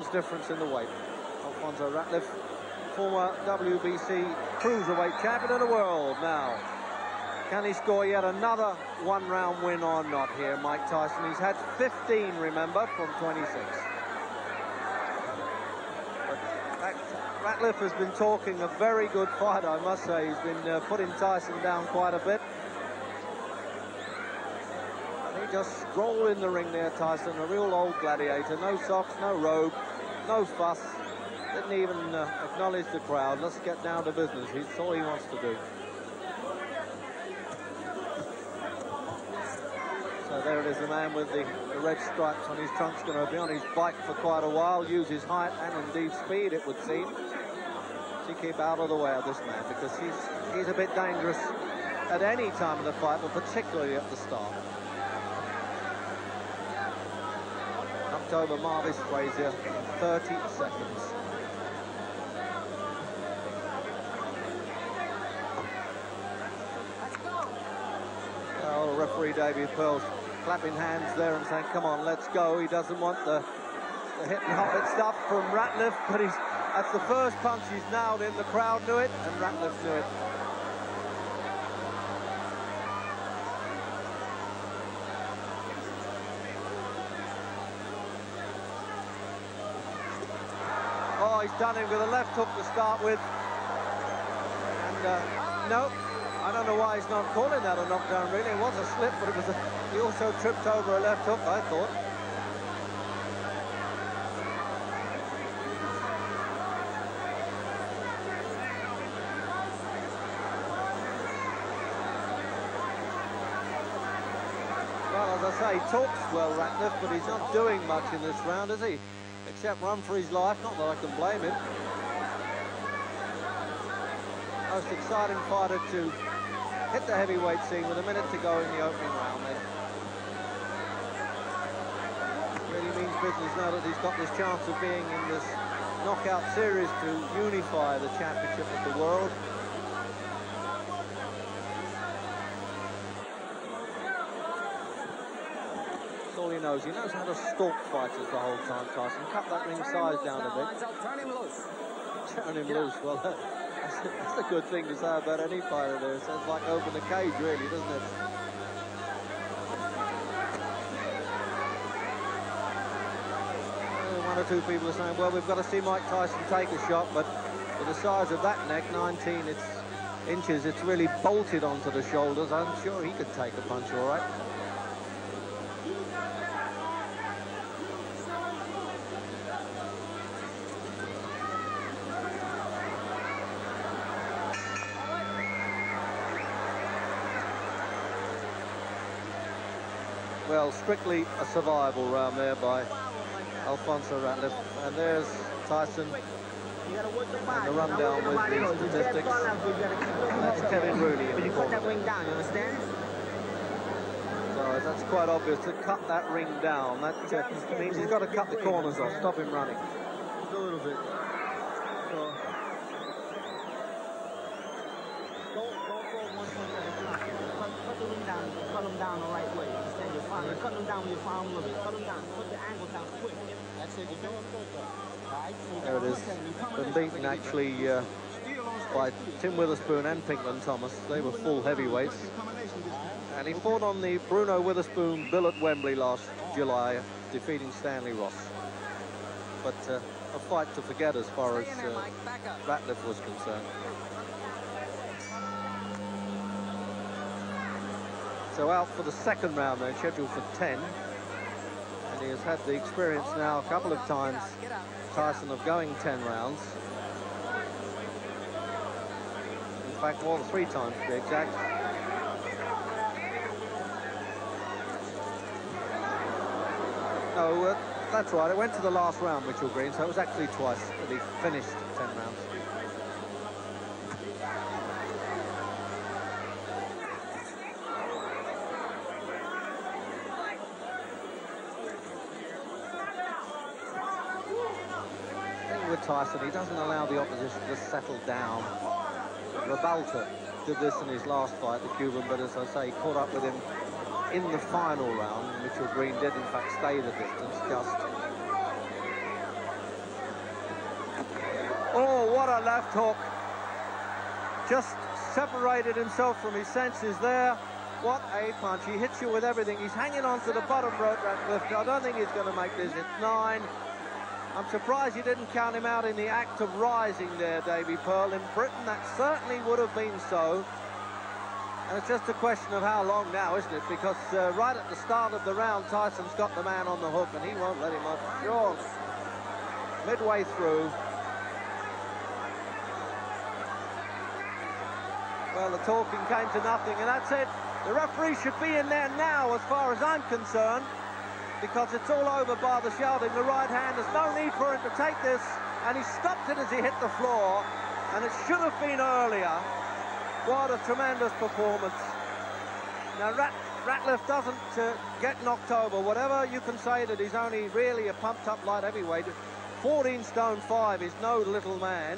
difference in the weight. Alfonso Ratliff, former WBC cruiserweight champion of the world now. Can he score yet another one-round win or not here, Mike Tyson? He's had 15, remember, from 26. But Ratliff has been talking a very good fight, I must say. He's been putting Tyson down quite a bit. And he just strolled in the ring there, Tyson, a real old gladiator. No socks, no robe, no fuss. Didn't even acknowledge the crowd. Let's get down to business. That's all he wants to do. So there it is, the man with the red stripes on his trunk's going to be on his bike for quite a while, use his height and indeed speed, it would seem, to keep out of the way of this man, because he's a bit dangerous at any time of the fight, but particularly at the start. Knocked over Marvis Frazier in 30 seconds. Oh, referee David Pearl's clapping hands there and saying, come on, let's go. He doesn't want the hit and hop stuff from Ratliff, but that's the first punch he's nailed in. The crowd knew it, and Ratliff knew it. Oh, he's done him with a left hook to start with. And no, I don't know why he's not calling that a knockdown, really. It was a slip, but he also tripped over a left hook, I thought. Well, as I say, he talks well, Ratliff, but he's not doing much in this round, is he? Except run for his life, not that I can blame him. Most exciting fighter to hit the heavyweight scene with a minute to go in the opening round then. Really means business now that he's got this chance of being in this knockout series to unify the championship of the world. That's all he knows. He knows how to stalk fighters the whole time, Tyson. Cut that ring size down a bit. Turn him loose. Turn him loose. Well, that's a good thing to say about any fighter there. It sounds like open the cage, really, doesn't it? One or two people are saying, well, we've got to see Mike Tyson take a shot, but with the size of that neck, 19 inches, it's really bolted onto the shoulders. I'm sure he could take a punch all right. Well, strictly a survival round there by Alfonso Ratliff. And there's Tyson and the rundown with the statistics. And that's Kevin Rooney in the corner. That ring down, you understand? So that's quite obvious, to cut that ring down. That means he's got to cut the corners off, stop him running. Just a little bit. So, cut them down the right way. Cut them down with your palm a little bit. Cut them down. Put the angle down quick. That's it. There it is. Been beaten actually by Tim Witherspoon and Pinkman Thomas. They were full heavyweights. And he fought on the Bruno Witherspoon bill at Wembley last July, defeating Stanley Ross. But a fight to forget as far as Ratliff was concerned. So out for the second round then, scheduled for 10. And he has had the experience now a couple of times, Tyson, of going 10 rounds. In fact, more than 3 times to be exact. No, that's right. It went to the last round, Mitchell Green, so it was actually twice that he finished 10 rounds. With Tyson, he doesn't allow the opposition to settle down. Rebalta did this in his last fight, the Cuban, but as I say, he caught up with him in the final round. Mitchell Green did in fact stay the distance, just. what a left hook. Just separated himself from his senses there. What a punch. He hits you with everything. He's hanging on to the bottom rope, Ratliff. I don't think he's going to make this. It's 9. I'm surprised you didn't count him out in the act of rising there, Davy Pearl. In Britain, that certainly would have been so. And it's just a question of how long now, isn't it? Because right at the start of the round, Tyson's got the man on the hook, and he won't let him off. Sure. Midway through. Well, the talking came to nothing, and that's it. The referee should be in there now, as far as I'm concerned, because it's all over by the shouting. The right hand, there's no need for him to take this, and he stopped it as he hit the floor, and it should have been earlier. What a tremendous performance. Now, Ratliff doesn't get knocked over. Whatever you can say that he's only really a pumped-up light heavyweight, 14 stone 5 is no little man.